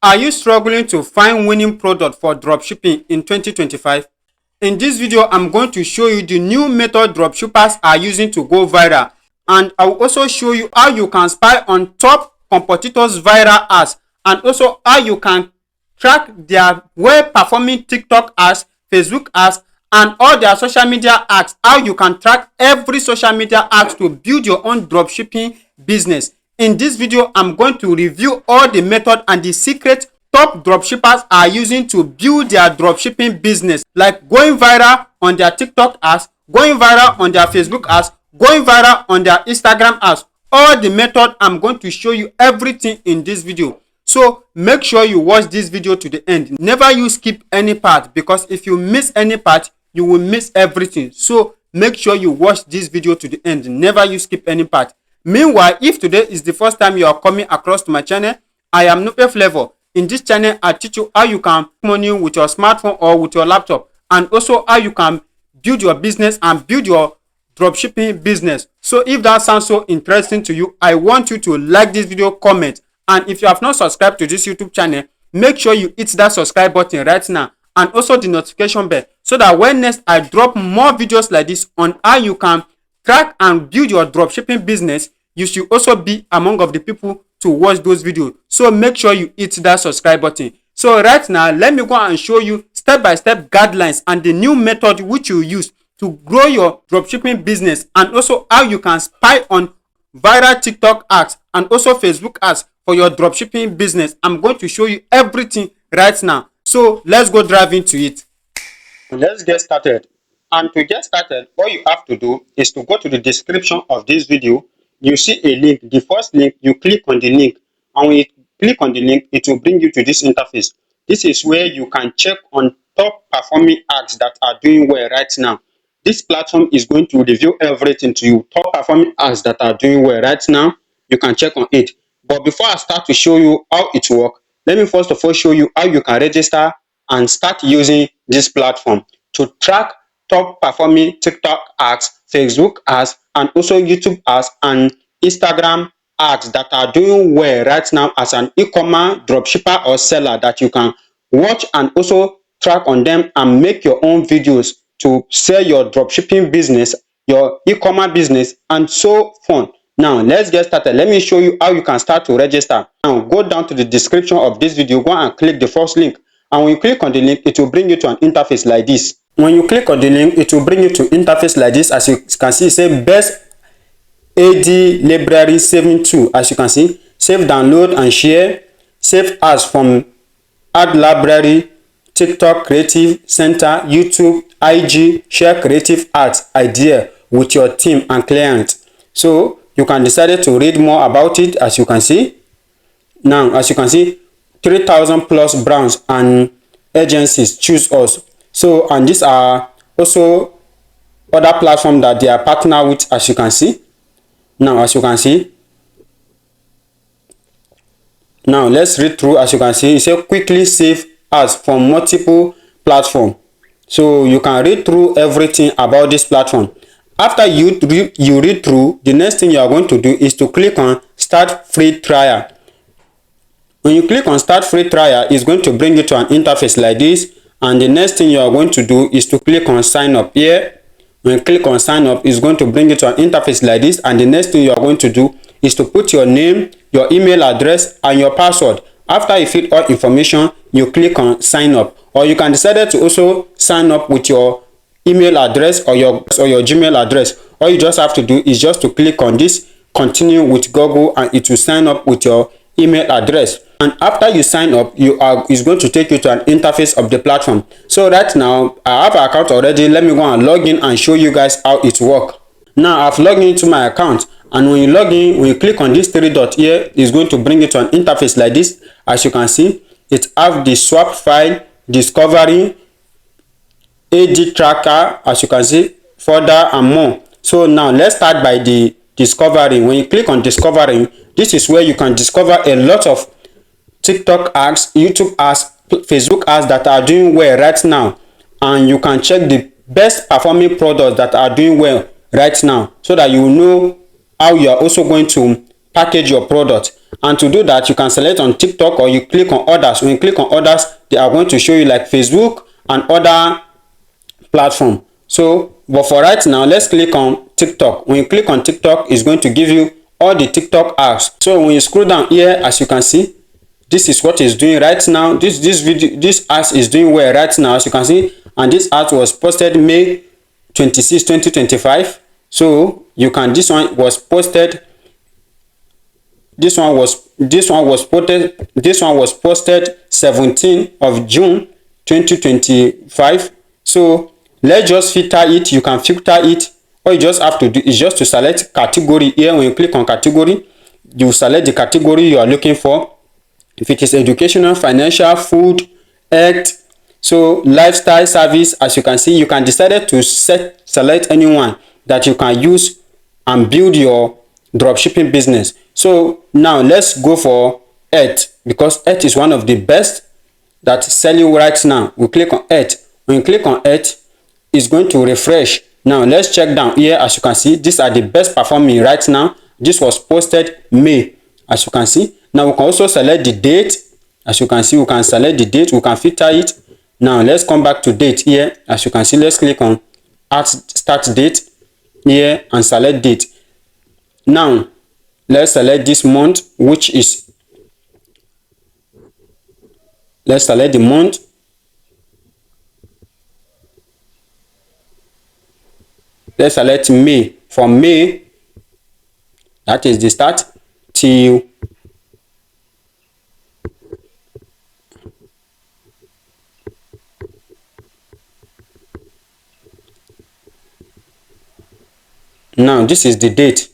Are you struggling to find winning product for dropshipping in 2025? In this video, I'm going to show you the new method dropshippers are using to go viral, and I will also show you how you can spy on top competitors' viral ads, and also how you can track their well-performing TikTok ads, Facebook ads, and all their social media ads. How you can track every social media ads to build your own dropshipping business. In this video, I'm going to review all the method and the secret top dropshippers are using to build their dropshipping business, like going viral on their TikTok ads, going viral on their Facebook ads, going viral on their Instagram ads. All the method, I'm going to show you everything in this video. So make sure you watch this video to the end. Never you skip any part, because if you miss any part, you will miss everything. So make sure you watch this video to the end. Never you skip any part. Meanwhile, if today is the first time you are coming across to my channel, I am Nupe Flavor. In this channel, I teach you how you can make money with your smartphone or with your laptop, and also how you can build your business and build your dropshipping business. So if that sounds so interesting to you, I want you to like this video, comment, and if you have not subscribed to this YouTube channel, make sure you hit that subscribe button right now, and also the notification bell, so that when next I drop more videos like this on how you can track and build your dropshipping business, you should also be among of the people to watch those videos. So make sure you hit that subscribe button. So right now, let me go and show you step-by-step guidelines and the new method which you use to grow your dropshipping business, and also how you can spy on viral TikTok ads and also Facebook ads for your dropshipping business. I'm going to show you everything right now. So let's go dive into it. Let's get started. And to get started, all you have to do is to go to the description of this video. You see a link. The first link, you click on the link, and when you click on the link, it will bring you to this interface. This is where you can check on top performing ads that are doing well right now. This platform is going to reveal everything to you. Top performing ads that are doing well right now, you can check on it. But before I start to show you how it works, let me first of all show you how you can register and start using this platform to track top performing TikTok ads, Facebook ads, and also YouTube ads and Instagram ads that are doing well right now as an e-commerce dropshipper or seller, that you can watch and also track on them and make your own videos to sell your dropshipping business, your e-commerce business, and so on. Now let's get started. Let me show you how you can start to register. Now go down to the description of this video, go and click the first link, and when you click on the link, it will bring you to an interface like this. When you click on the link, it will bring you to interface like this. As you can see, it says best AD library saving tool. As you can see, save, download, and share. Save ads from ad library, TikTok creative center, YouTube, IG. Share creative ads idea with your team and client. So you can decide to read more about it. As you can see now, as you can see, 3,000 plus brands and agencies choose us. So, and these are also other platforms that they are partner with, as you can see. Now, as you can see, now let's read through. As you can see, it says quickly save ads from multiple platforms. So you can read through everything about this platform. After you read through, the next thing you are going to do is to click on start free trial. When you click on start free trial, it's going to bring you to an interface like this. And the next thing you are going to do is to click on sign up here. When you click on sign up, it's going to bring you to an interface like this. And the next thing you are going to do is to put your name, your email address, and your password. After you fill all information, you click on sign up. Or you can decide to also sign up with your email address or your Gmail address. All you just have to do is just to click on this continue with Google, and it will sign up with your email address. And after you sign up, it's going to take you to an interface of the platform. So right now, I have an account already. Let me go and log in and show you guys how it works. Now I've logged into my account, and when you log in, when you click on this three dot here, it's going to bring you to an interface like this. As you can see, it have the swap file, discovery, AD tracker, as you can see, further and more. So now let's start by the discovery. When you click on discovery, this is where you can discover a lot of TikTok ads, YouTube ads, Facebook ads that are doing well right now, and you can check the best performing products that are doing well right now, so that you know how you are also going to package your product. And to do that, you can select on TikTok or you click on others. When you click on others, they are going to show you like Facebook and other platform. So but for right now, let's click on TikTok. When you click on TikTok, it's going to give you all the TikTok apps. So when you scroll down here, as you can see, this is what it's doing right now. This ad is doing well right now, as you can see, and this ad was posted May 26, 2025. So you can, this one was posted this one was posted 17th of June 2025. So let's just filter it. You can filter it. All you just have to do is just to select category here. When you click on category, you select the category you are looking for. If it is educational, financial, food, health, so lifestyle, service, as you can see, you can decide to select anyone that you can use and build your dropshipping business. So now let's go for health, because health is one of the best that's selling right now. We click on health. When you click on health, it's going to refresh. Now let's check down here. As you can see, these are the best performing right now. This was posted May, as you can see. Now we can also select the date. As you can see, we can select the date. We can filter it. Now let's come back to date here. As you can see, let's click on add start date here and select date. Now let's select this month, which is, let's select the month. Let's select May. From May, that is the start, till now. This is the date.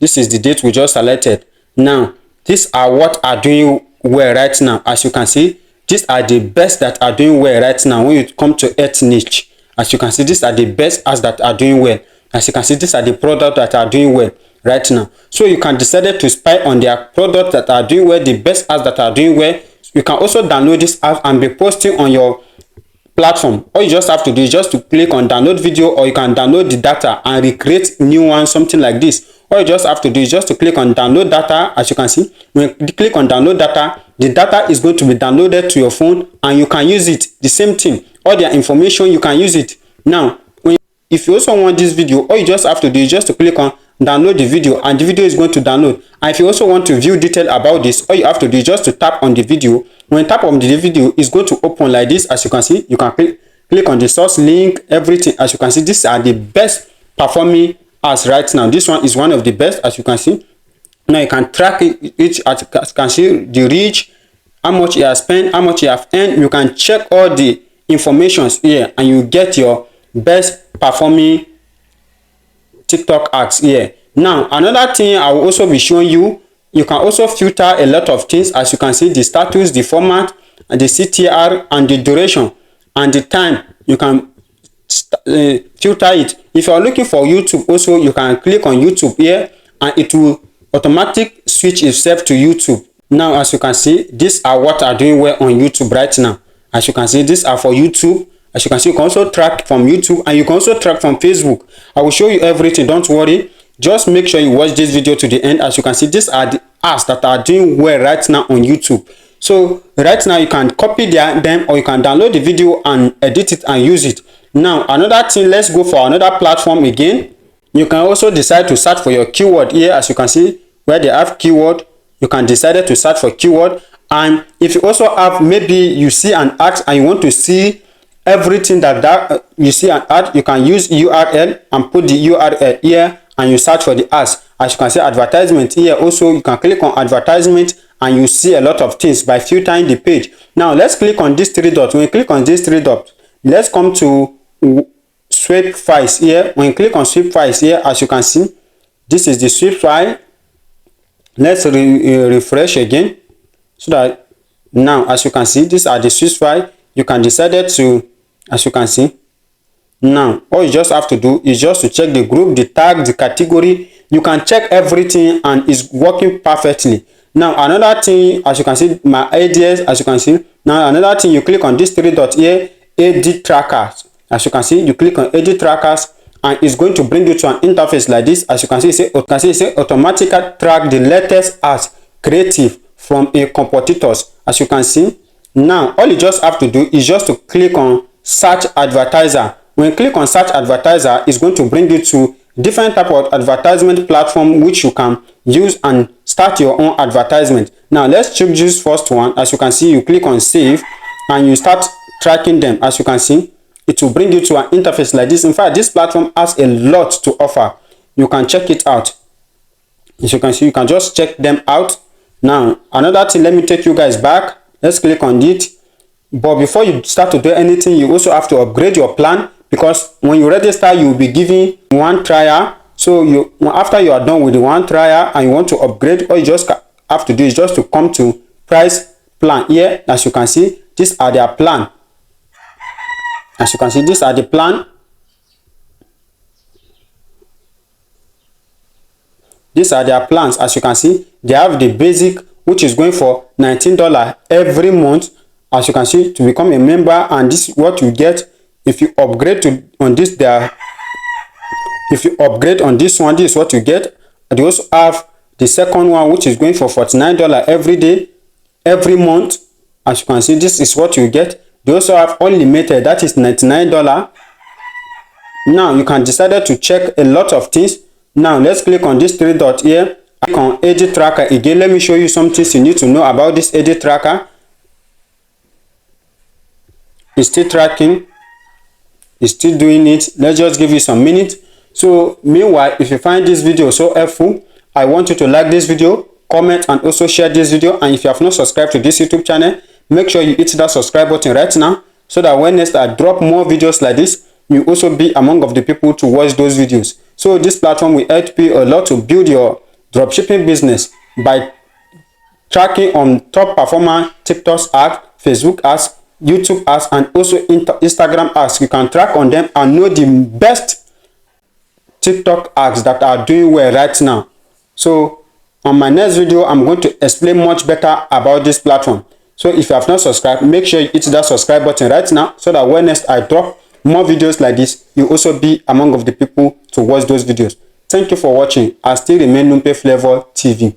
This is the date we just selected. Now these are what are doing well right now. As you can see, these are the best that are doing well right now. When you come to health niche, as you can see, these are the best ads that are doing well. As you can see, these are the products that are doing well right now. So you can decide to spy on their products that are doing well, the best ads that are doing well. You can also download this app and be posting on your platform. All you just have to do is just to click on download video, or you can download the data and recreate new one, something like this. All you just have to do is just to click on download data. As you can see, when you click on download data, the data is going to be downloaded to your phone and you can use it. The same thing, all their information, you can use it. Now if you also want this video, all you just have to do is just to click on download the video, and the video is going to download. And if you also want to view detail about this, all you have to do is just to tap on the video. When you tap on the video, it's going to open like this. As you can see, you can click on the source link, everything. As you can see, these are the best performing ads right now. This one is one of the best, as you can see. Now you can track it, as you can see, the reach, how much you have spent, how much you have earned. You can check all the informations here and you get your best performing TikTok ads here. Now another thing I will also be showing you, you can also filter a lot of things. As you can see, the status, the format, and the CTR, and the duration and the time. You can filter it. If you are looking for YouTube also, you can click on YouTube here and it will automatically switch itself to YouTube. Now as you can see, these are what are doing well on YouTube right now. As you can see, these are for YouTube. As you can see, you can also track from YouTube and you can also track from Facebook. I will show you everything, don't worry. Just make sure you watch this video to the end. As you can see, these are the ads that are doing well right now on YouTube. So right now you can copy them, or you can download the video and edit it and use it. Now another thing, let's go for another platform again. You can also decide to search for your keyword here. As you can see, where they have keyword, you can decide to search for keyword. And if you also have, maybe you see an ad and you want to see everything that you see an ad, you can use URL and put the URL here and you search for the ads. As you can see, advertisement here also, you can click on advertisement and you see a lot of things by filtering the page. Now let's click on these three dots. When you click on these three dots, let's come to swipe files here. When you click on swipe files here, as you can see, this is the swipe file. Let's refresh again, so that now as you can see, these are the swipe file. You can decide to, as you can see, now all you just have to do is just to check the group, the tag, the category. You can check everything and it's working perfectly. Now another thing, as you can see, my ideas, as you can see, now another thing, you click on this three dots here, edit trackers. As you can see, you click on edit trackers and it's going to bring you to an interface like this. As you can see, it say automatically track the latest ads creative from a competitors. As you can see, now all you just have to do is just to click on search advertiser. When you click on search advertiser, it's going to bring you to different type of advertisement platform which you can use and start your own advertisement. Now let's choose this first one. As you can see, you click on save and you start tracking them. As you can see, it will bring you to an interface like this. In fact, this platform has a lot to offer. You can check it out. As you can see, you can just check them out. Now another thing, let me take you guys back. Let's click on it. But before you start to do anything, you also have to upgrade your plan, because when you register, you will be given one trial. So after you are done with the one trial and you want to upgrade, all you just have to do is just to come to price plan. Here, as you can see, these are their plan. As you can see, these are the plan. These are their plans. As you can see, they have the basic, which is going for $19 every month. As you can see, to become a member, and this is what you get if you upgrade on this. If you upgrade on this one, this is what you get. They also have the second one, which is going for $49 every day, every month. As you can see, this is what you get. They also have unlimited, that is $99. Now you can decide to check a lot of things. Now let's click on this three dot here. Click on edit tracker again. Let me show you some things you need to know about this edit tracker. It's still tracking. It's still doing it. Let's just give you some minutes. So meanwhile, if you find this video so helpful, I want you to like this video, comment, and also share this video. And if you have not subscribed to this YouTube channel, make sure you hit that subscribe button right now, so that when next I drop more videos like this, you also be among of the people to watch those videos. So this platform will help you a lot to build your dropshipping business by tracking on top performer TikTok ads, Facebook ads, YouTube ads, and also Instagram ads. You can track on them and know the best TikTok ads that are doing well right now. So on my next video, I'm going to explain much better about this platform. So if you have not subscribed, make sure you hit that subscribe button right now, so that when next I drop more videos like this, you also be among of the people to watch those videos. Thank you for watching. I still remain Numpe Flavor TV.